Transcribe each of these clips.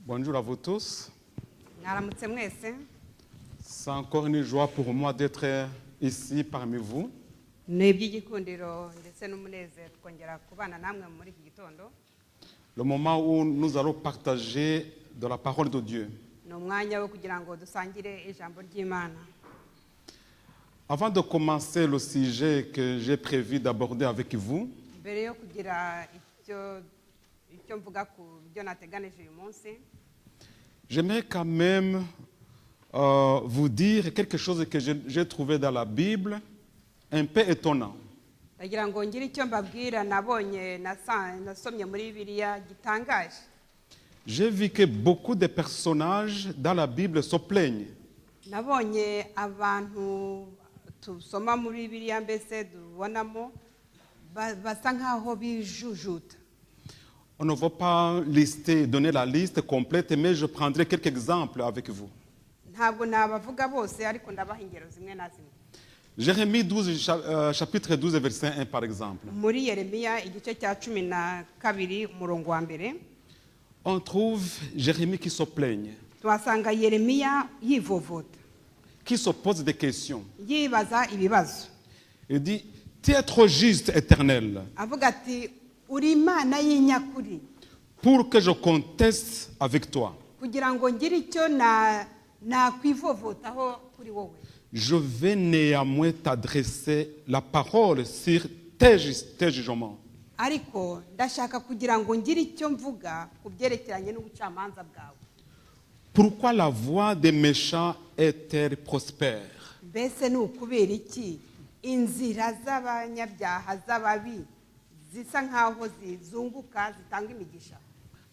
Bonjour à vous tous. mwaramutse mwese. C'est encore une joie pour moi d'être ici parmi vous. Ni iby'igikundiro ndetse n'umunezero kongera kubana namwe muri iki gitondo. Le moment où nous allons partager de la parole de Dieu. Ni umwanya wo kugira ngo dusangire ijambo ry'Imana. Avant de commencer le sujet que j'ai prévu d'aborder avec vous, Mbere yo kugira icyo mvuga ku byo nateganije uyu munsi, j'aimerais quand même vous dire quelque chose que j'ai trouvé dans la Bible un peu étonnant. ndagira ngo ngire icyo mbabwira nabonye nasomye muri Bibiliya gitangaje. J'ai vu que beaucoup de personnages dans la Bible se plaignent. Nabonye abantu tusoma muri Bibiliya mbese dubonamo basa nkaho bijujuta. On ne va pas donner la liste complète, mais je prendrai quelques exemples avec vous. Ntabwo nabavuga bose ariko ndabaha ingero zimwe na zimwe. Jérémie 12, chapitre 12, verset 1 par exemple. Muri Yeremiya igice cya 12 umurongo wa mbere, On trouve Jérémie qui se plaigne, tuhasanga Yeremiya yivovota, qui se pose des questions. yibaza ibibazo. Il dit, tu es trop juste, Éternel, Avuga ati uri Imana y'inyakuri, pour que je conteste avec toi. kugira ngo ngire icyo nakwivovotaho kuri wowe. Je vais néanmoins t'adresser la parole sur tes jugements. Ariko ndashaka kugira ngo ngire icyo mvuga ku byerekeranye n'ubucamanza bwawe. Pourquoi la voie des méchants est-elle prospère? Mbese ni ukubera iki inzira z'abanyabyaha z'ababi zisa nkaho zizunguka zitanga imigisha?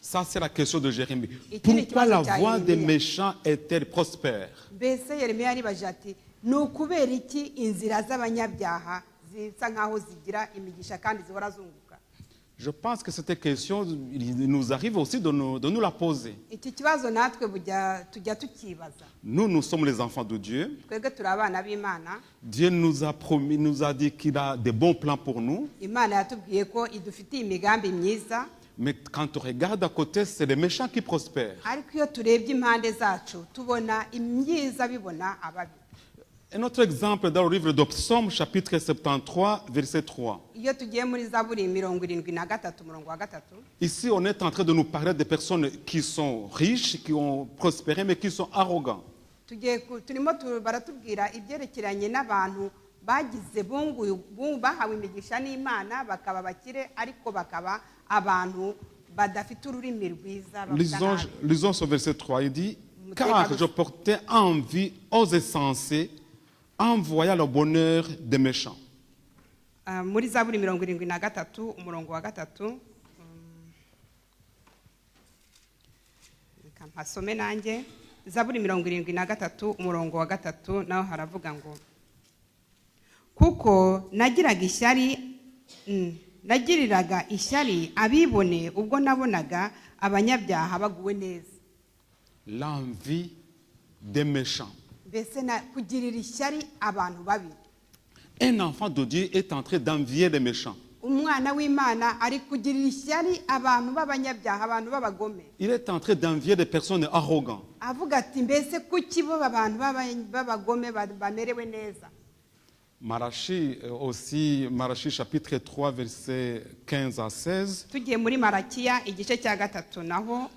Ça, c'est la question de Jérémie. Et qui n'est Pourquoi pas la le cas, voie des Jérémie. méchants est-elle prospère? Mbese Yeremiya yaribaje ati ni ukubera iki inzira z'abanyabyaha zisa nkaho zigira imigisha kandi zihora zunguka? Je pense que cette question, il nous arrive aussi de nous la poser. Iki kibazo natwe tujya tukibaza. Nous sommes les enfants de Dieu. Twebwe turi abana b'Imana. Dieu nous a promis, nous a dit qu'il a des bons plans pour nous. Imana yatubwiye ko idufitiye imigambi myiza. Mais quand on regarde à côté, c'est les méchants qui prospèrent. Ariko iyo turebye impande zacu tubona imyiza bibona ababi. Un autre exemple dans le livre de Psaume, chapitre 73, verset 3. Iyo tugiye muri Zaburi 73 umurongo wa 3, Ici, on est en train de nous parler des personnes qui sont riches, qui ont prospéré, mais qui sont arrogants. turimo baratubwira ibyerekeranye n'abantu bagize bahawe imigisha n'Imana bakaba bakire ariko bakaba abantu badafite ururimi rwiza. Lisons ce verset 3, il dit « Car je portais envie aux insensés en voyant le bonheur des méchants. » Muri Zaburi 73 umurongo wa 3, reka mpasome nanjye. Zaburi 73 umurongo wa 3 naho haravuga ngo kuko nagiriraga ishyari abibone ubwo nabonaga abanyabyaha baguwe neza. L'envie des méchants. Mbese kugirira ishyari abantu babi. Un enfant de Dieu est en train d'envier les méchants. Umwana w'Imana ari kugirira ishyari abantu b'abanyabyaha, abantu b'abagome. Il est en train d'envier des personnes arrogantes. Avuga ati mbese kuki bo abantu b'abagome bamerewe neza? Malachi chapitre 3 verset 15 à 16. Tugiye muri Malakiya igice cya 3 naho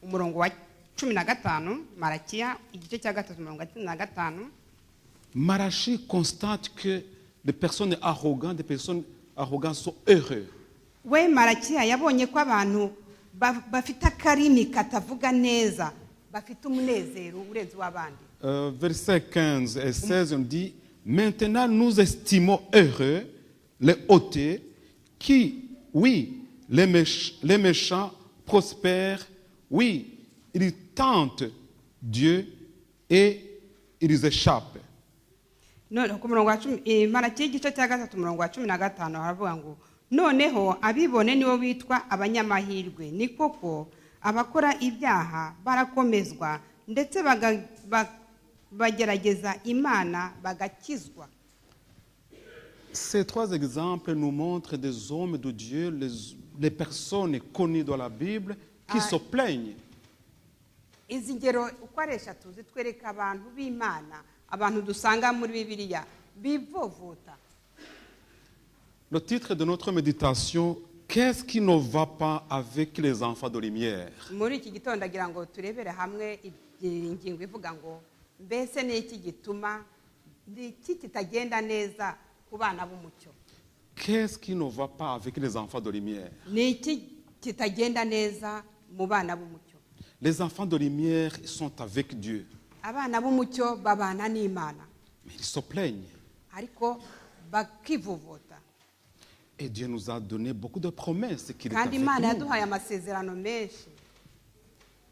umurongo wa 15. Malakiya igice cya 3 umurongo wa 15. Malachi constate que les personnes arrogantes sont heureux. We Malakiya yabonye ko abantu bafite akarimi katavuga neza, bafite umunezero urenze w'abandi. Verset 15 et 16 on dit maintenant nous estimons heureux les hautais qui, oui, les méchants prospèrent, oui, ils tentent Dieu et ils échappent. None ku murongo wa 10 Malakiya igice cya 3 umurongo wa 15 haravuga ngo noneho abibone nibo bitwa abanyamahirwe, ni koko abakora ibyaha barakomezwa ndetse bagerageza Imana bagakizwa. Ces trois exemples nous montrent des hommes de Dieu, les personnes connues dans la Bible qui se plaignent. izi ngero uko ari eshatu zitwereka abantu b'Imana, abantu dusanga muri Bibiliya bivovota. Le titre de notre méditation, qu'est-ce qui ne va pas avec les enfants de lumière? Muri iki gitondo agira ngo turebere hamwe ingingo ivuga ngo mbese ni iki gituma iki kitagenda neza ku bana b'umucyo. Qu'est-ce qui ne va pas avec les enfants de lumière? Ni iki kitagenda neza mu bana b'umucyo. Les enfants de lumière sont avec Dieu, Abana b'umucyo babana n'Imana, mais ils se plaignent. ariko bakivovota. Et Dieu nous a donné beaucoup de promesses qu'il est Kandi avec Imana nous, yaduhaye amasezerano menshi,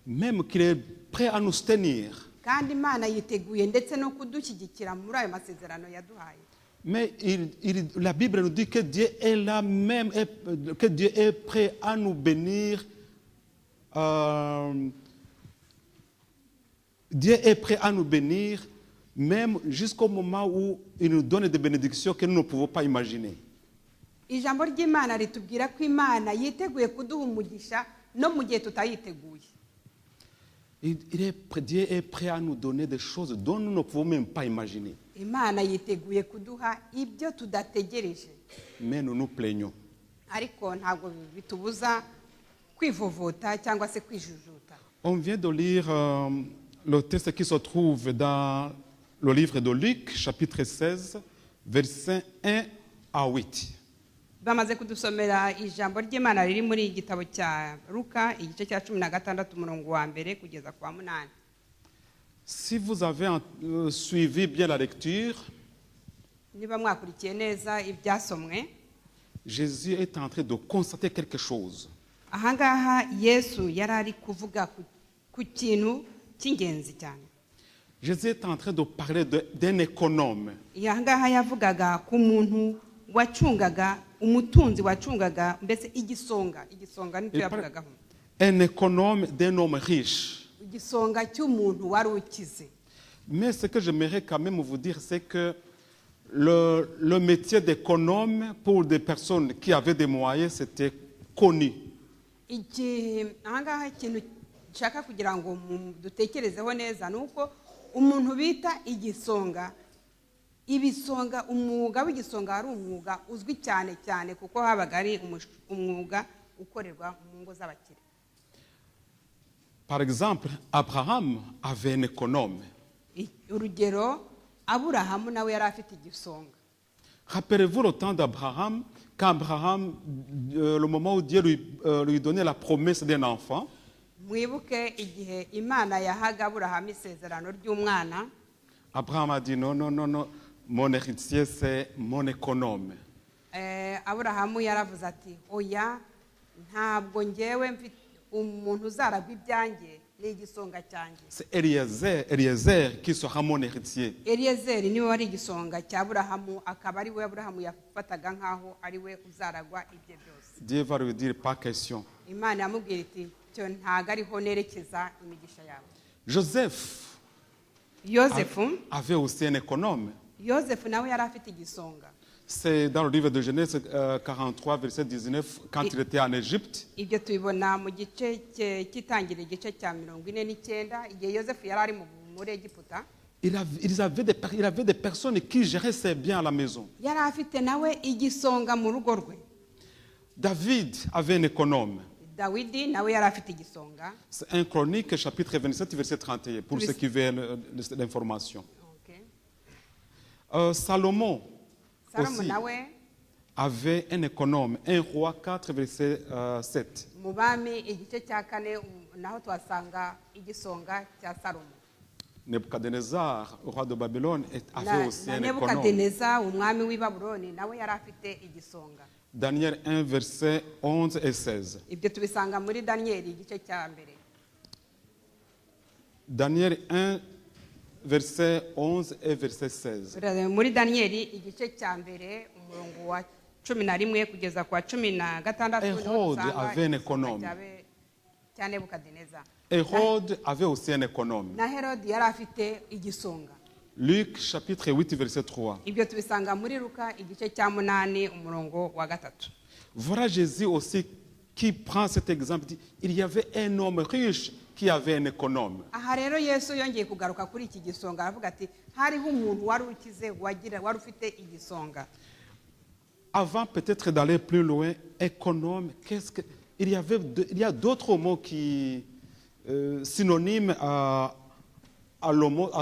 même qu'il est prêt à nous tenir. kandi Imana yiteguye ndetse no kudushyigikira muri ayo masezerano yaduhaye. Mais la Bible nous dit que Dieu est là même, que Dieu est prêt à nous bénir. Dieu est prêt à nous bénir même jusqu'au moment où il nous donne des bénédictions que nous ne pouvons pas imaginer. Ijambo ry'Imana ritubwira ko Imana yiteguye kuduha umugisha no mu gihe tutayiteguye. Dieu est prêt à nous donner des choses dont nous ne pouvons même pas imaginer. Imana yiteguye kuduha ibyo tudategereje, Mais nous nous plaignons. ariko ntabwo bitubuza kwivovota cyangwa se kwijujuta. On vient de lire le texte qui se trouve dans le livre de Luc, chapitre 16, versets 1 à 8. Bamaze kudusomera ijambo ry'Imana riri muri igitabo cya Luka igice cya 16 umurongo wa mbere kugeza kwa 8. Si vous avez suivi bien la lecture, Niba mwakurikiye neza ibyasomwe, Jésus est en train de constater quelque chose. ahangaha Yesu yari ari kuvuga ku kintu cy'ingenzi cyane. Jésus est en train de parler d'un économe. Ahangaha yavugaga ku muntu wacungaga, umutunzi wacungaga mbese igisonga nicyo yavugagaho. Un économe d'un homme riche. Igisonga cy'umuntu wari ukize. Mais ce que j'aimerais quand même vous dire, c'est que le métier d'économe pour des personnes qui avaient des moyens, c'était connu. Ahangaha ikintu nshaka kugira ngo dutekerezeho neza ni uko umuntu bita igisonga, ibisonga, umwuga w'igisonga ari umwuga uzwi cyane cyane kuko habaga ari umwuga ukorerwa mu ngo z'abakire. Par exemple, Abraham avait un économe. Urugero, Aburahamu nawe yari afite igisonga. Rappelez-vous le temps d'Abraham, quand Abraham, le moment où Dieu lui donnait la promesse d'un enfant. Mwibuke igihe Imana yahaga Aburahamu isezerano ry'umwana. Abraham a dit non, non, non, non, mon héritier c'est mon économe. Aburahamu yaravuze ati oya, ntabwo ngewe mfite umuntu uzaragwa ibyanjye, ni igisonga cyanjye. C'est Eliezer qui sera mon héritier. Eliezer niwe wari igisonga cya Aburahamu, akaba ari we Aburahamu yafataga nkaho ari we uzaragwa ibye byose. Dieu va lui dire pas question. Imana yamubwira iti cyo ntago ariho nerekeza imigisha yawe. Yosefu avait aussi un économe. Yosefu nawe yari afite igisonga. C'est dans le livre de Genèse 43, verset 19, quand il était en Égypte. Ibyo tubibona mu gice cy'itangira igice cya 49 igihe Yosefu yari ari muri Egiputa. Il avait des personnes qui géraient ses biens à la maison. Yari afite nawe igisonga mu rugo rwe. David avait un économe. Dawidi nawe yari afite igisonga. C'est un Chronique, chapitre 27, verset 31, pour ceux qui veulent l'information. Salomon aussi avait un économe, 1 Roi 4, verset 7. Mu bami igice cya 4 naho twasanga igisonga cya Salomo. Nebuchadnezzar, roi de Babylone, avait aussi un économe. Nebuchadnezzar umwami w'i Babuloni nawe yari afite igisonga. Daniel 1, verset 11 et 16. Ibyo tubisanga muri Daniel igice cya mbere. Daniel 1, verset 11 et verset 16. Muri Daniel igice cya mbere umurongo wa 11 kugeza kwa 16. Hérode avait un économe. Hérode avait aussi un économe. Na Herode yari afite igisonga. Luc chapitre 8 verset 3. Ibyo tubisanga muri Luka igice cya 8 umurongo wa 3. Voilà Jésus aussi qui prend cet exemple, dit, il y avait un homme riche qui avait un économe. aha rero yesu yongeye kugaruka kuri iki gisonga aravuga ati hariho umuntu wari ukize wari ufite igisonga. Avant peut-être d'aller plus loin, économe, il y a d'autres mots qui synonymes à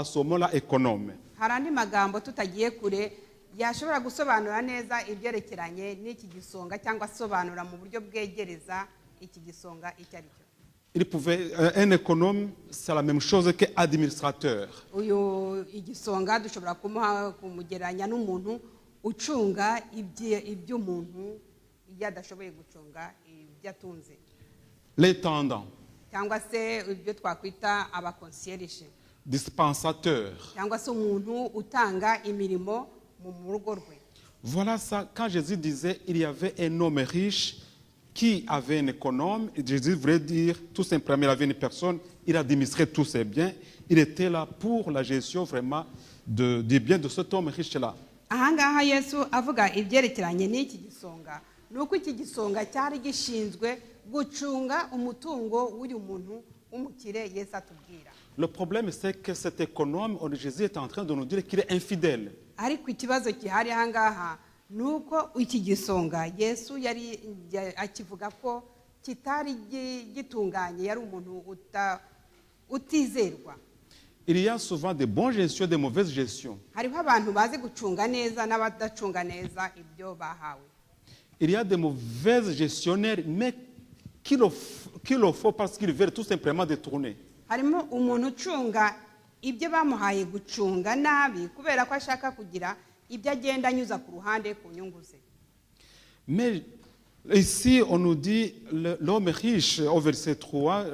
ce mot-là, économe. hari andi magambo tutagiye kure yashobora gusobanura neza ibyerekeranye n'iki gisonga cyangwa asobanura mu buryo bwegereza iki gisonga icyo ari cyo. Un économe, c'est la même chose qu'administrateur. uyu igisonga dushobora kumugereranya n'umuntu ucunga iby'umuntu iyo adashoboye gucunga ibyo atunze, L'intendant, cyangwa se ibyo twakwita abakonsiyerije, dispensateur. cyangwa se umuntu utanga imirimo mu rugo rwe. Voilà ça, quand Jésus disait il y avait un homme riche qui avait un économe, Jésus voulait dire tout simplement il avait une personne, il administrait tous ses biens, il était là pour la gestion vraiment des biens de cet homme riche-là. ahangaha yesu avuga ibyerekeranye n'iki gisonga ni uko iki gisonga cyari gishinzwe gucunga umutungo w'uyu muntu w'umukire yesu atubwira. Le problème c'est que cet économe, Jésus est en train de nous dire qu'il est infidèle. ariko ikibazo gihari ahangaha ni uko iki gisonga yesu yari akivuga ko kitari gitunganye, yari umuntu utizerwa. Il y a souvent de bonnes gestions, de mauvaises gestions. hariho abantu bazi gucunga neza n'abadacunga neza ibyo bahawe. Il y a de mauvaises gestionnaires, mais qui le font parce qu'ils veulent tout simplement détourner. harimo umuntu ucunga ibyo bamuhaye gucunga nabi kubera ko ashaka kugira ibyo agenda anyuza ku ruhande ku nyungu ze. Mais ici, on nous dit, l'homme riche, au verset 3,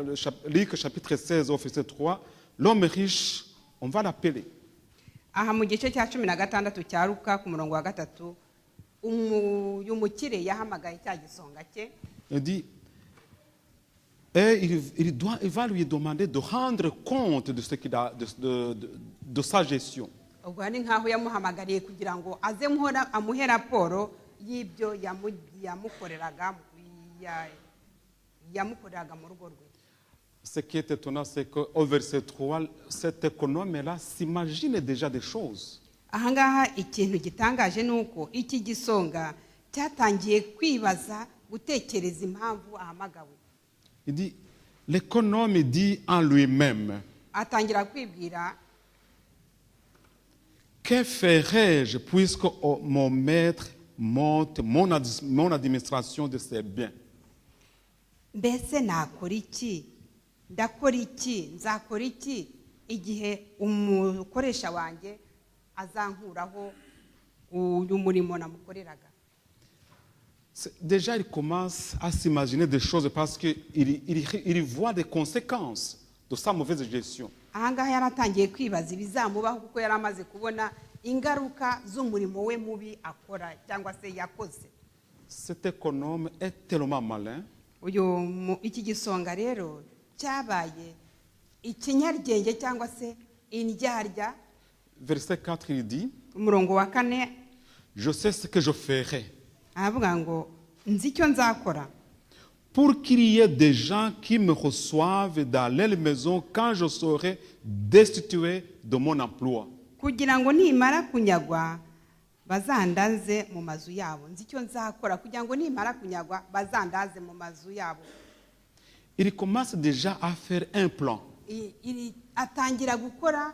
Luc chapitre 16, au verset 3, l'homme riche, on va l'appeler. aha mu gice cya 16 cya Luka ku murongo wa 3 uyu mukire yahamagaye cya gisonga cye. Il dit, et il va lui demander de rendre compte de ce qu'il a, de sa gestion. ubwo ni nkaho yamuhamagariye kugira ngo aze amuhe raporo y'ibyo yamukoreraga mu rugo rwe. Ce qui est étonnant, c'est qu'au verset 3, cet économe-là s'imagine déjà des choses. ahangaha ikintu gitangaje ni uko iki gisonga cyatangiye kwibaza gutekereza impamvu ahamagawe. Il dit, l'économe dit en lui-même, atangira kwibwira, que ferai-je puisque mon maître monte mon administration de ses biens? mbese nakora iki, ndakora iki, nzakora iki igihe umukoresha wanjye azankuraho uyu murimo namukoreraga. Déjà, il commence à s'imaginer des choses parce qu'il voit des conséquences de sa mauvaise gestion. ahangaha yaratangiye kwibaza ibizamubaho kuko yari amaze kubona ingaruka z'umurimo we mubi akora cyangwa se yakoze. Cet économe est tellement malin. iki gisonga rero cyabaye ikinyaryenge cyangwa se indyarya. Verset 4, il dit, umurongo wa 4 je sais ce que je ferai. aravuga ngo nzi icyo nzakora pour qu'il y ait des gens qui me reçoivent dans leur maison quand je serai destitué de mon emploi. kugira ngo nimara kunyagwa bazandaze mu mazu yabo. nzi icyo nzakora kugira ngo nimara kunyagwa bazandaze mu mazu yabo. Il commence déjà à faire un plan. atangira gukora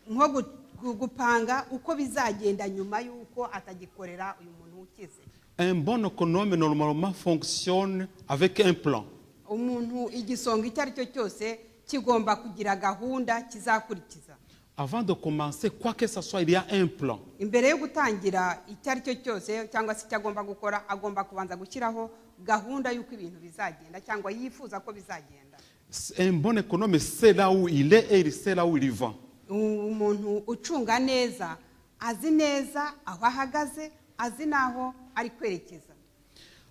nko gupanga uko bizagenda nyuma y'uko atagikorera uyu muntu ukize. Un bon économe normalement fonctionne avec un plan. umuntu igisonga icyo ari cyo cyose kigomba kugira gahunda kizakurikiza. Avant de commencer, quoi que ce soit, il y a un plan. imbere yo gutangira icyo ari cyo cyose cyangwa se icyo agomba gukora, agomba kubanza gushyiraho gahunda y'uko ibintu bizagenda cyangwa yifuza ko bizagenda. Un bon économe sait là où il est et il sait là où il va. umuntu ucunga neza azi neza aho ahagaze, azi naho ari kwerekeza.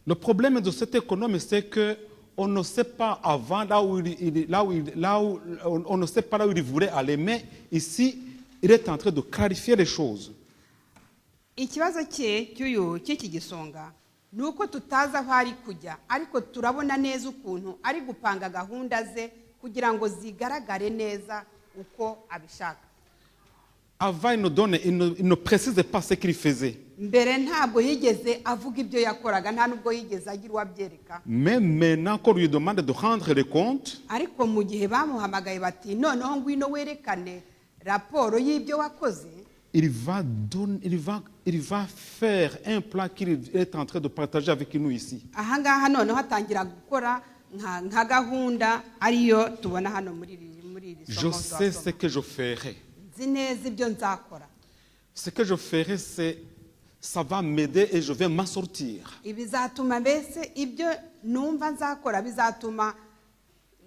Le problème de cet économe, c'est que on ne sait pas avant on ne sait pas là où il voulait aller, mais ici, il est en train de clarifier les choses. ikibazo cy'iki gisonga nuko tutazi aho ari kujya ariko turabona neza ukuntu ari gupanga gahunda ze kugira ngo zigaragare neza uko abishaka. Avant, il ne précisait pas ce qu'il faisait. Mbere ntabwo yigeze avuga ibyo yakoraga, nta nubwo yigeze agira uwabyereka. Mais maintenant qu'on lui demande de rendre les comptes, ariko mu gihe bamuhamagaye bati noneho ngwino werekane raporo y'ibyo wakoze, il va faire un plan qu'il est en train de partager avec nous ici. aha ngaha noneho hatangira gukora nka gahunda ariyo tubona hano muri iri Je somo. sais ce que je ferai. Nzi neza ibyo nzakora. Ce que je ferai, ça va m'aider et je vais m'en sortir. Ibizatuma mbese ibyo numva nzakora bizatuma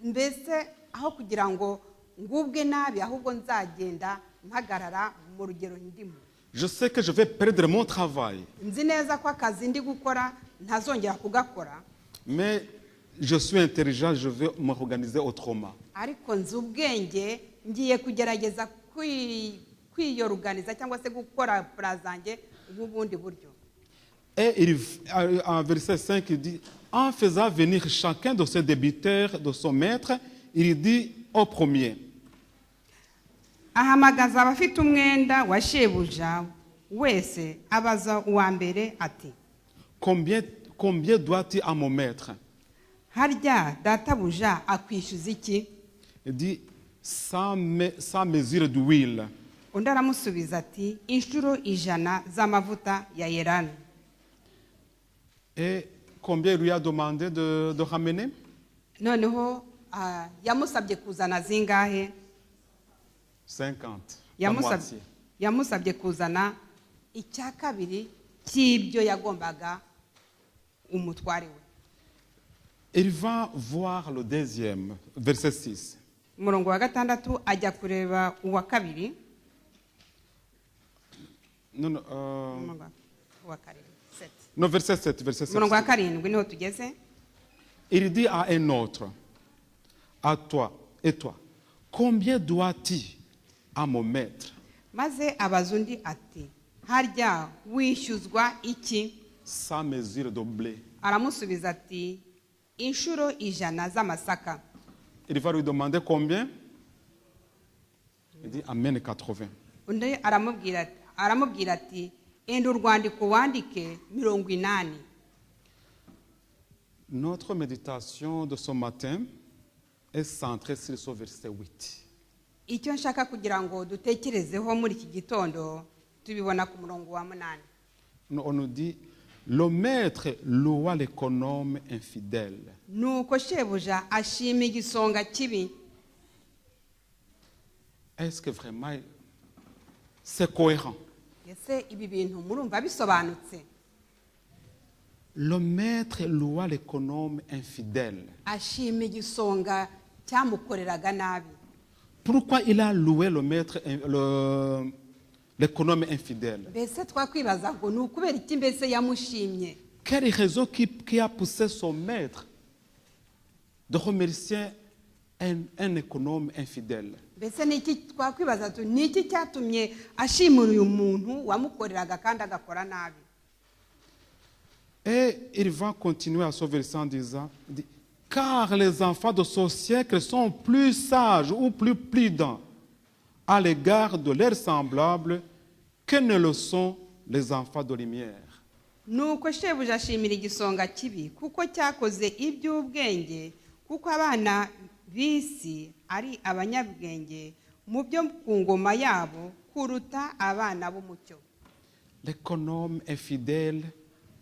mbese aho kugira ngo ngubwe nabi ahubwo nzagenda mpagarara mu rugero ndimo. Je sais que je vais perdre mon travail. Nzi neza ko akazi ndi gukora ntazongera kugakora. Mais je suis intelligent, je vais m'organiser autrement. Ariko nzi ubwenge ngiye kugerageza kwiyoruganiza cyangwa se gukora plan zanjye nk'ubundi buryo. Et en verset 5, il dit, en faisant venir chacun de ses débiteurs de son maître, il dit au premier. Ahamagaza abafite umwenda wa shebuja wese abaza uwa mbere ati, Combien doit-il à mon maître? harya databuja akwishyuza iki? Il dit, sans mesure d'huile. Undi aramusubiza ati, inshuro 100 z'amavuta ya yerani. Et combien il lui a demandé de ramener? Noneho yamusabye kuzana zingahe? 50. La moitié. Yamusabye kuzana icya kabiri cy'ibyo yagombaga umutware we. Il va voir le deuxième, verset 6. Umurongo wa 6 ajya kureba uwa kabiri. Non, Uwa karindwi, 7. non, verset 7. Verset 7. Umurongo wa 7 niho tugeze. Il dit à un autre, à toi et toi, combien dois-tu à mon maître? Maze abaza undi ati, harya wishyuzwa iki? Sans mesure de blé. Aramusubiza ati, inshuro 100 z'amasaka. Il va lui demander combien? Il dit, amène 80. Undi aramubwira ati, enda urwandiko wandike 80. Notre méditation de ce matin est centrée sur ce verset 8. Icyo nshaka kugira ngo dutekerezeho muri iki gitondo tubibona ku murongo wa 8. On nous dit, le maître loua l'économe infidèle. Nuko shebuja ashima igisonga kibi. Est-ce que vraiment c'est cohérent? Ese ibi bintu murumva bisobanutse? Le maître loua l'économe infidèle. Ashima igisonga cyamukoreraga nabi. Pourquoi il a loué le maître, l'économe infidèle? Mbese twakwibaza ngo ni ukubera iki mbese yamushimye? Quelle raison qui a poussé son maître de remercier un économe infidèle? Mbese niki twakwibaza tu niki cyatumye ashimira uyu muntu wamukoreraga kandi agakora nabi? Et il va continuer à ce verset en disant, car les enfants de ce siècle sont plus sages ou plus prudents à l'égard de leurs semblables que ne le sont les enfants de lumière. Nuko shebuja ashimira igisonga kibi kuko cyakoze iby'ubwenge, kuko abana b'isi ari abanyabwenge mu byo ku ngoma yabo kuruta abana b'umucyo. L'économe infidèle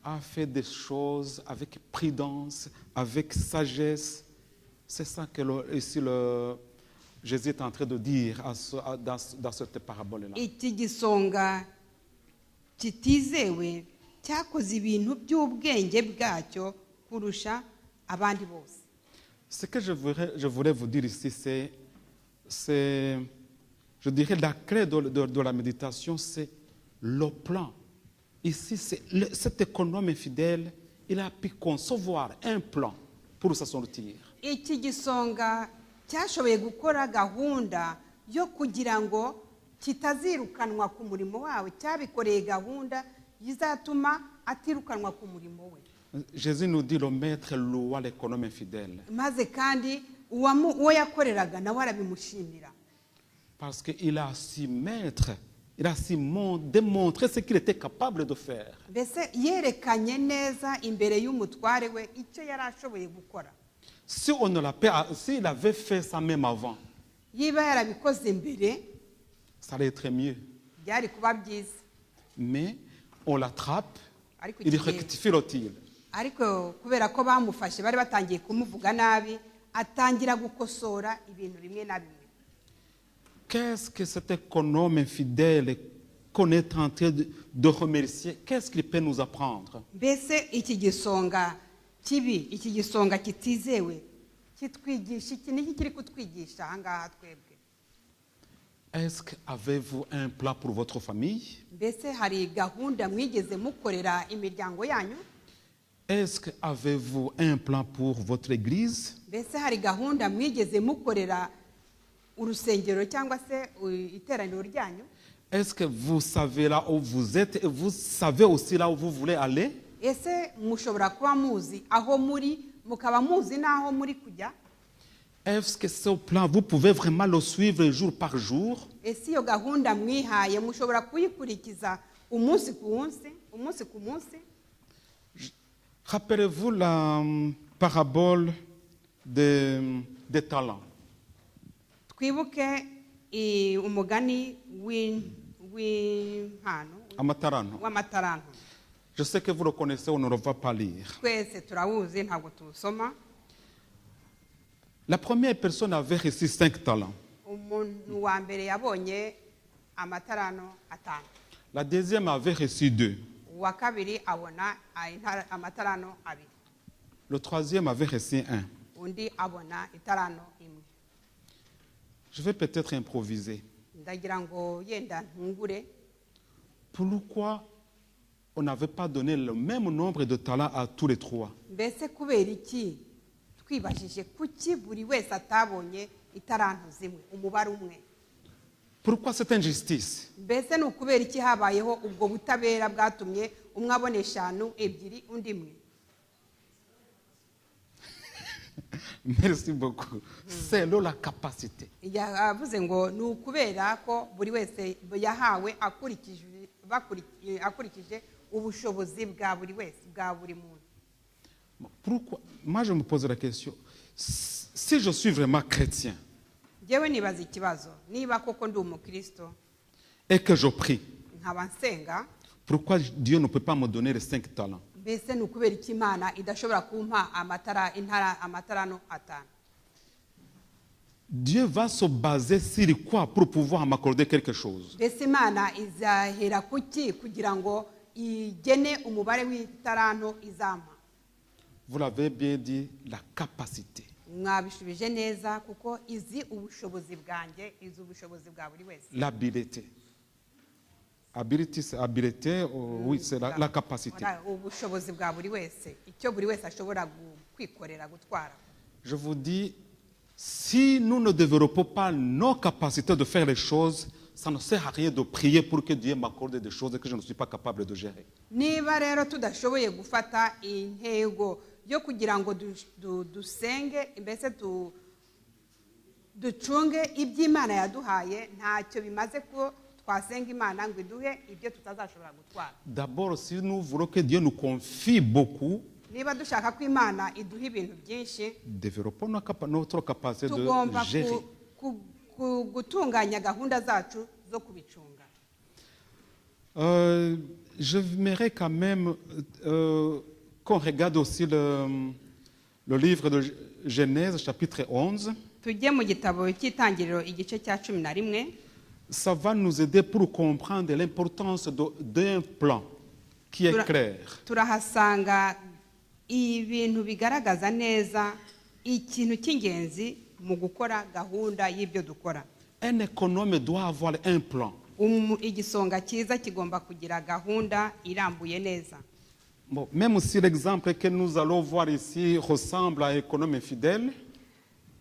a fait des choses avec prudence, avec sagesse. C'est ça que ici Jésus est en train de dire dans cette parabole-là. Iki gisonga kitizewe cyakoze ibintu by'ubwenge bwacyo kurusha abandi bose. Ce que je voulais vous dire ici, c'est je dirais, la clé de la méditation, c'est le plan. Ici, cet économe infidèle, il a pu concevoir un plan pour s'en sortir. Iki gisonga cyashoboye gukora gahunda yo kugira ngo kitazirukanwa ku murimo wawe, cyabikoreye gahunda izatuma atirukanwa ku murimo we. Jésus nous dit le maître loua l'économe infidèle. maze kandi uwo yakoreraga nawe arabimushimira Parce qu'il a su mettre, il a su démontrer ce qu'il était capable de faire. mbese yerekanye neza imbere y'umutware we icyo yari ashoboye gukora. Si on ne l'a pas, s'il avait fait ça même avant, yiba yarabikoze mbere ça allait être mieux. byari kuba byiza, Mais on l'attrape, ariko il iki gihe- rectifie le tir. ariko kubera ko bamufashe bari batangiye kumuvuga nabi atangira gukosora ibintu bimwe na bimwe. Qu'est-ce que cet économe infidèle qu'on est en train de remercier, qu'est-ce qu'il peut nous apprendre? Mbese iki gisonga kibi, iki gisonga kitizewe kitwigisha iki, niki kiri kutwigisha ahangaha twebwe? Est-ce que avez-vous un plan pour votre famille? Mbese hari gahunda mwigeze mukorera imiryango yanyu? Est-ce que avez-vous un plan pour votre église? Mbese hari gahunda mwigeze mukorera urusengero cyangwa se iteraniro ryanyu? Est-ce que vous savez là où vous êtes et vous savez aussi là où vous voulez aller? Ese mushobora kuba muzi aho muri, mukaba muzi n'aho muri kujya? Est-ce que ce plan, vous pouvez vraiment le suivre jour par jour? Ese iyo gahunda mwihaye mushobora kuyikurikiza umunsi ku munsi? Rappelez-vous la parabole des talents. Twibuke umugani w'impano Amatarano. w'amataranto. Je sais que vous le connaissez, on ne le va pas lire. Twese turawuzi ntabwo tuwusoma. La première personne avait reçu 5 talents. Umuntu wa mbere yabonye amatarano 5. La deuxième avait reçu 2. Uwa kabiri abona amatarano 2. Le troisième avait reçu 1. Undi abona itarano 1. Je vais peut-être improviser. Ndagira ngo yenda ntungure. Pourquoi on n'avait pas donné le même nombre de talents à tous les 3? Mbese kubera iki twibajije kuki buri wese atabonye itaranto zimwe, umubare umwe? Pourquoi cette injustice? Mbese ni ukubera iki habayeho ubwo butabera bwatumye umwe abona 5, 2, undi 1? Merci beaucoup. C'est là la capacité. Yavuze ngo ni ukubera ko buri wese yahawe akurikije ubushobozi bwa buri wese, bwa buri muntu. Pourquoi? Moi, je me pose la question. Si je suis vraiment chrétien Njyewe nibaza ikibazo, niba koko ndi umukristo et que je prie, nkaba nsenga, pourquoi Dieu ne peut pas me donner les 5 talents? mbese ni ukubera iki Imana idashobora kumpa amatarano 5? Dieu va se baser sur quoi pour pouvoir m'accorder quelque chose? Mbese Imana izahera kuki kugira ngo igene umubare w'itaranto izampa? Vous l'avez bien dit, la capacité. Mwabishubije neza kuko izi ubushobozi bwanjye, izi ubushobozi bwa buri wese. L'habilité. Habilité, c'est habilité, oui, c'est la capacité. Ubushobozi bwa buri wese, icyo buri wese ashobora kwikorera gutwara. Je vous dis, si nous ne développons pas nos capacités de faire les choses, ça ne sert à rien de prier pour que Dieu m'accorde des choses que je ne suis pas capable de gérer. Niba rero tudashoboye gufata intego yo kugira ngo dusenge, mbese ducunge iby'Imana yaduhaye, ntacyo bimaze ko twasenga Imana ngo iduhe ibyo tutazashobora gutwara. D'abord, si nous voulons que Dieu nous confie beaucoup, Niba dushaka ko Imana iduha ibintu byinshi, développons notre capacité de tugomba gérer. gutunganya gahunda zacu zo kubicunga. J'aimerais quand même qu'on regarde aussi le livre de Genèse, chapitre 11. Tujye mu gitabo cy'Itangiriro igice cya 11. Ça va nous aider pour comprendre l'importance d'un plan qui est clair. Turahasanga ibintu bigaragaza neza ikintu cy'ingenzi mu gukora gahunda y'ibyo dukora. Un économe doit avoir un plan. Igisonga cyiza kigomba kugira gahunda irambuye neza. Bon, même si l'exemple que nous allons voir ici ressemble à un économe infidèle,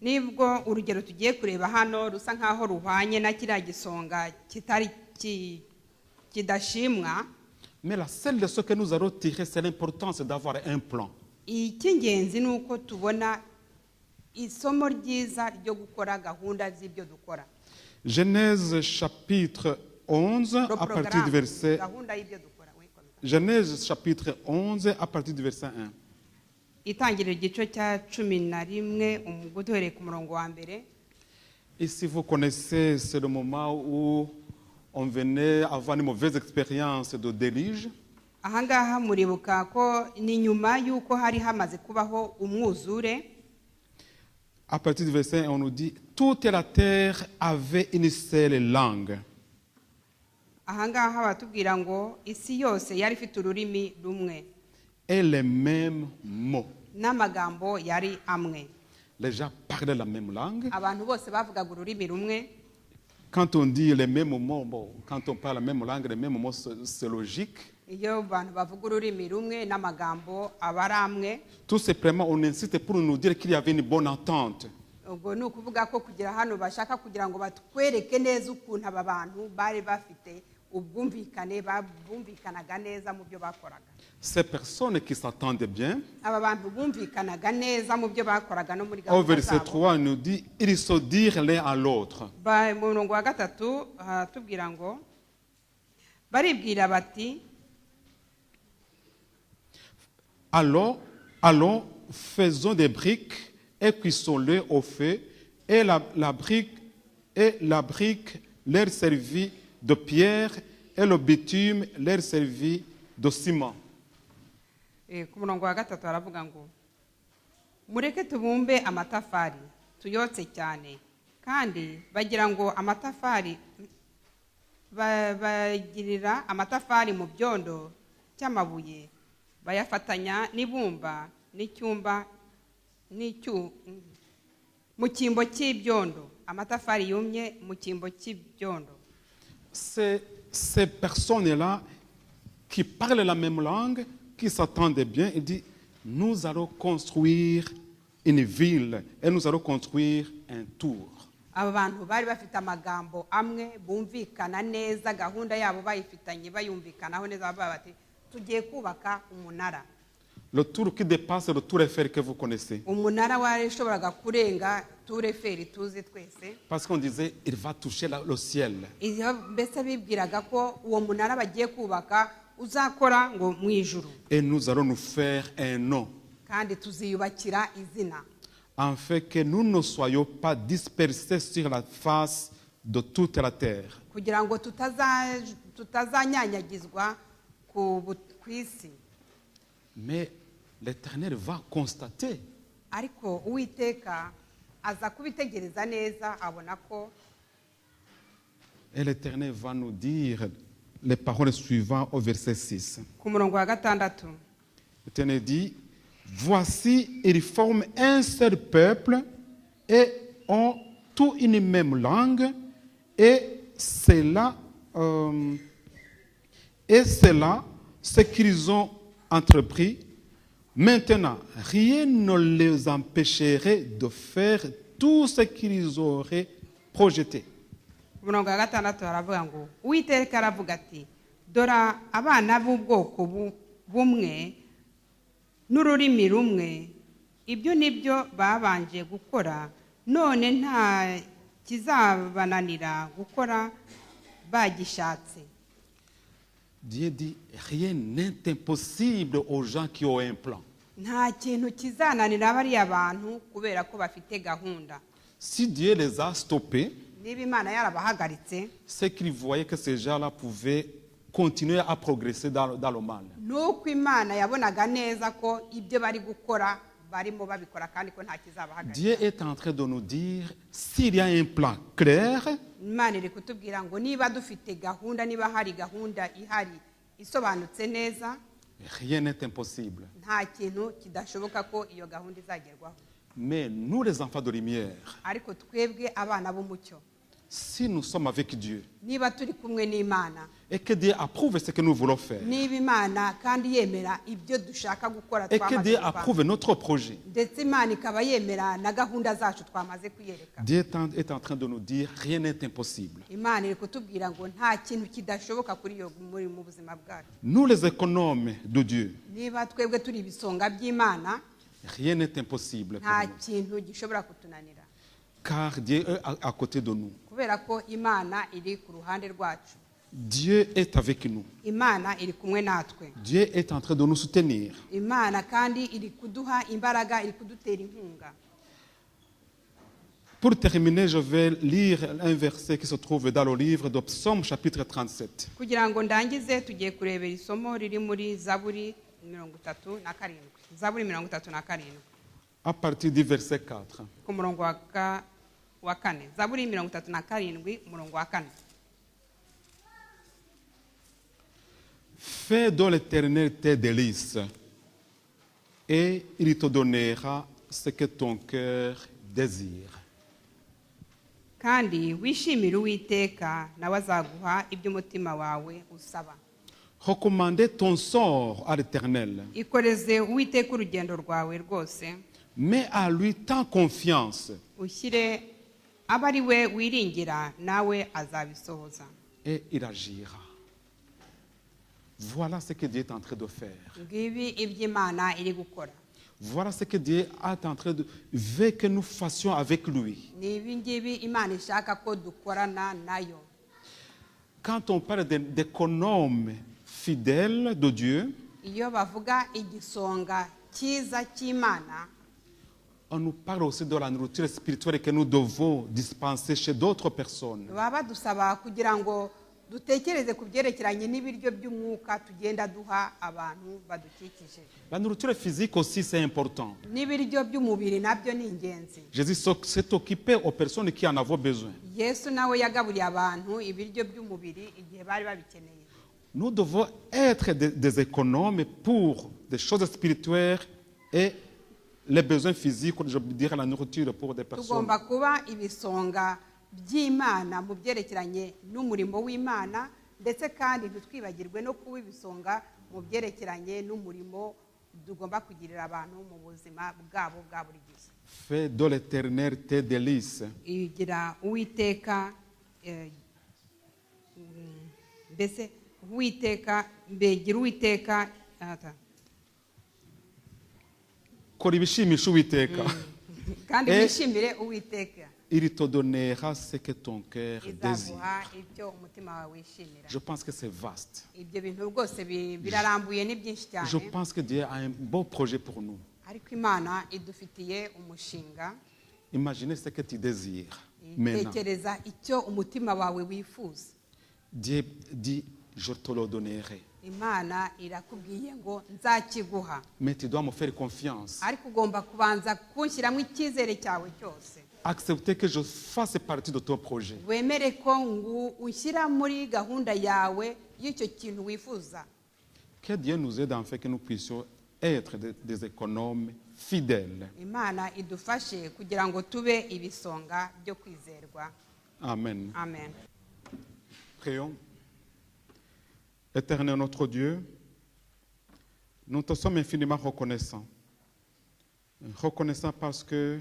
Nibwo urugero tugiye kureba hano rusa nkaho ruhwanye na kiriya gisonga kitari kidashimwa, Mais la seule leçon que nous allons tirer, c'est l'importance d'avoir un plan. icy'ingenzi ni uko tubona isomo ryiza ryo gukora gahunda z'ibyo dukora. Genèse chapitre 11, à partir du verset... gahunda y'ibyo dukora. Genèse chapitre 11, à partir du verset 1. Itangiriro igice cya 11 duhereye ku murongo wa mbere. Et si vous connaissez, c'est le moment où on venait avoir une mauvaise expérience de déluge. Ahangaha muribuka ko ni nyuma y'uko hari hamaze kubaho umwuzure. À partir du verset 1, on nous dit « Toute la terre avait une seule langue. » Ahangaha batubwira ngo isi yose yari ifite ururimi rumwe. Et les mêmes mots. N'amagambo yari amwe. Les gens parlaient la même langue. Abantu bose bavugaga ururimi rumwe. Quand on dit les mêmes mots, quand on parle la même langue, les mêmes mots, c'est logique. Iyo abantu bavuga ururimi rumwe n'amagambo aba ari amwe. Tout simplement, on insiste pour nous dire qu'il y avait une bonne entente. Ubwo ni ukuvuga ko kugira hano bashaka kugira ngo batwereke neza ukuntu aba bantu bari bafite ubwumvikane, bumvikanaga neza mu byo bakoraga. Ces personnes qui s'entendent bien, Aba bantu bumvikanaga neza mu byo bakoraga no muri au gahunda verset zabo. 3, on nous dit « Ils se dirent l'un à l'autre. » Mu murongo wa gatatu tubwira ngo baribwira bati Allons, faisons des briques et cuissons-les au feu. Et la brique leur servit de pierre et le bitume leur servit de ciment. ku murongo wa gatatu baravuga ngo mureke tubumbe amatafari tuyotse cyane kandi bagira ngo amatafari bagirira amatafari mu byondo cy'amabuye bayafatanya n'ibumba n'icyumba mu cyimbo cy'ibyondo amatafari yumye mu cyimbo cy'ibyondo. Ces personnes-là qui parlent la même langue, qui s'entendent bien, ils disent nous allons construire une ville et nous allons construire un tour. Aba bantu bari bafite amagambo amwe bumvikana neza gahunda yabo bayifitanye bayumvikanaho neza bati tugiye kubaka umunara. Le tour qui dépasse le tour Eiffel que vous connaissez. Umunara wari shoboraga kurenga tour Eiffel tuzi twese. Parce qu'on disait il va toucher le ciel. Mbese bibwiraga ko uwo munara bagiye kubaka uzakora ngo mu ijuru. Et nous allons nous faire un nom. Kandi tuziyubakira izina. En fait que nous ne soyons pas dispersés sur la face de toute la terre. Kugira ngo tutazanyanyagizwa ku isi. Mais l'Éternel va constater. Ariko Uwiteka aza kubitegereza neza abona ko. Et l'Éternel va nous dire les paroles suivantes au verset 6. Ku murongo wa gatandatu. L'Éternel dit voici, ils forment un seul peuple et ont tous une même langue, et c'est là ce qu'ils ont entrepris. Maintenant, rien ne les empêcherait de faire tout ce qu'ils auraient projeté. Umurongo wa gatandatu aravuga ngo Uwiteka aravuga ati dora abana b'ubwoko bumwe n'ururimi rumwe ibyo nibyo babanje gukora none nta kizabananira gukora bagishatse. Dieu dit rien n'est impossible aux gens qui ont un plan. Nta kintu kizananira bariya bantu kubera ko bafite gahunda. Si Dieu les a stoppés, Niba Imana yarabahagaritse, c'est qu'ils voyaient que ces gens-là pouvaient continuer à progresser dans le mal. nuko Imana yabonaga neza ko ibyo bari gukora barimo babikora kandi ko nta kizabahagarika. Dieu est en train de nous dire s'il y a un plan clair, Imana iri kutubwira ngo niba dufite gahunda, niba hari gahunda ihari isobanutse neza, rien n'est impossible. nta kintu kidashoboka ko iyo gahunda izagerwaho. Mais nous, les enfants de lumière, Ariko twebwe abana b'umucyo, si nous sommes avec Dieu niba turi kumwe n'imana et que Dieu approuve ce que nous voulons faire niba imana kandi yemera ibyo dushaka gukora et que twamaze Dieu gupanga, approuve notre projet, ndetse imana ikaba yemera na gahunda zacu twamaze kuyereka Dieu est en train de nous dire rien n'est impossible. imana iri kutubwira ngo nta kintu kidashoboka kuri iyo muri mu buzima bwacu Nous les économes de Dieu, niba twebwe turi ibisonga by'imana rien n'est impossible pour nta nous. kintu gishobora kutunanira Car Dieu est à côté de nous. kubera ko imana iri ku ruhande rwacu Dieu est avec nous. imana iri kumwe natwe Dieu est en train de nous soutenir. imana kandi iri kuduha imbaraga iri kudutera inkunga Pour terminer, je vais lire un verset qui se trouve dans le livre de Psaume chapitre 37. kugira ngo ndangize tugiye kurebera isomo riri muri zaburi 37 zaburi 37 À partir du verset 4. ku murongo wa kane zaburi 37 umurongo wa kane Fais de l'Éternel tes délices, et il te donnera ce que ton cœur désire. kandi wishimire uwiteka nawe azaguha ibyo umutima wawe usaba Recommandez ton sort à l'Éternel, ikoreze uwiteka urugendo rwawe rwose mets à lui ta confiance, ushyire abe ari we wiringira nawe azabisohoza et il agira. Voilà ce que Dieu est en train de faire. ngibi iby'imana iri gukora Voilà ce que Dieu est en train de veut que nous fassions avec lui. ni ibi ngibi imana ishaka ko dukorana nayo Quand on parle d'économes fidèles de Dieu, iyo bavuga igisonga cyiza cy'imana on nous parle aussi de la nourriture spirituelle que nous devons dispenser chez d'autres personnes. baba badusaba kugira ngo dutekereze ku byerekeranye n'ibiryo by'umwuka tugenda duha abantu badukikije La nourriture physique aussi, c'est important. n'ibiryo by'umubiri nabyo ni ingenzi Jésus s'est occupé aux personnes qui en avaient besoin. yesu nawe yagaburiye abantu ibiryo by'umubiri igihe bari babikeneye Nous devons être des économes pour des choses spirituelles et les besoins physiques, je veux dire la nourriture pour des personnes. tugomba kuba ibisonga by'imana mu byerekeranye n'umurimo w'imana ndetse kandi ntitwibagirwe no kuba ibisonga mu byerekeranye n'umurimo tugomba kugirira abantu mu buzima bwabo bwa buri gihe Fais de l'Éternel tes délices. igira uwiteka mbese uwiteka mbegera uwiteka Kora ibishimisha Uwiteka. kandi wishimire uwiteka Il te donnera ce que ton cœur désire. izaguha ibyo umutima wawe wishimira Je pense que c'est vaste. ibyo bintu rwose birarambuye ni byinshi Je cyane pense que Dieu a un beau projet pour nous. ariko imana idufitiye umushinga Imaginez ce que tu désires maintenant. tekereza icyo umutima wawe wifuza Dieu dit, je te le donnerai. imana irakubwiye ngo nzakiguha Mais tu dois me faire confiance. ariko ugomba kubanza kunshyiramo icyizere cyawe cyose Accepter que je fasse partie de ton projet. wemere ko unshyira muri gahunda yawe y'icyo kintu wifuza Que Dieu nous aide en fait que nous puissions être des économes fidèles. imana idufashe kugira ngo tube ibisonga byo kwizerwa Amen. amen Prions. Éternel notre Dieu, nous te sommes infiniment reconnaissants. Reconnaissants parce que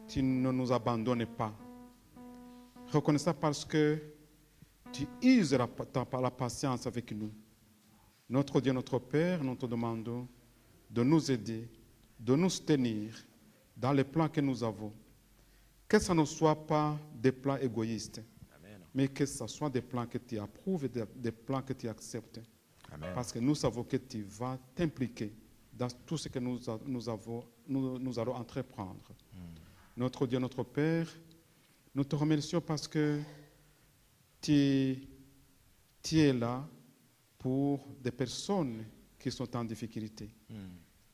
tu ne nous abandonnes pas. Reconnaissants parce que tu uses la patience avec nous. Notre Dieu, notre Père, nous te demandons de nous aider, de nous soutenir dans les plans que nous avons. Que ce ne soit pas des plans égoïstes, mais que ce soit des plans que tu approuves et des plans que tu acceptes. Amen. Parce que nous savons que tu vas t'impliquer dans tout ce que nous allons entreprendre. Notre Dieu, notre Père, nous te remercions parce que tu es là pour des personnes qui sont en difficulté.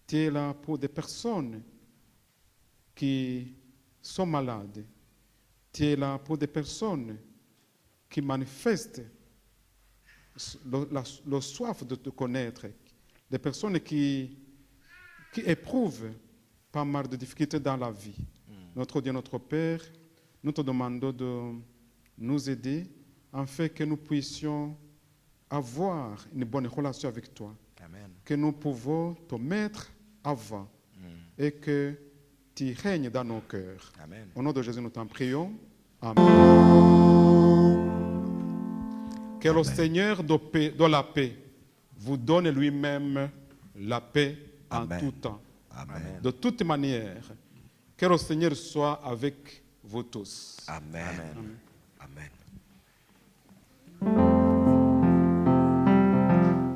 Tu es là pour des personnes qui sont malades. Tu es là pour des personnes qui manifestent le soif de te connaître, des personnes qui éprouvent pas mal de difficultés dans la vie. Notre Dieu, notre Père, nous te demandons nous aider afin que nous puissions avoir une bonne relation avec toi, Amen. que nous pouvons te mettre avant et que tu règnes dans nos cœurs. Amen. Au nom de Jésus, nous t'en prions. Amen. Que le Seigneur de la paix vous donne lui-même la paix en Amen. tout temps. Amen. De toute manière, que le Seigneur soit avec vous tous. Amen. Amen.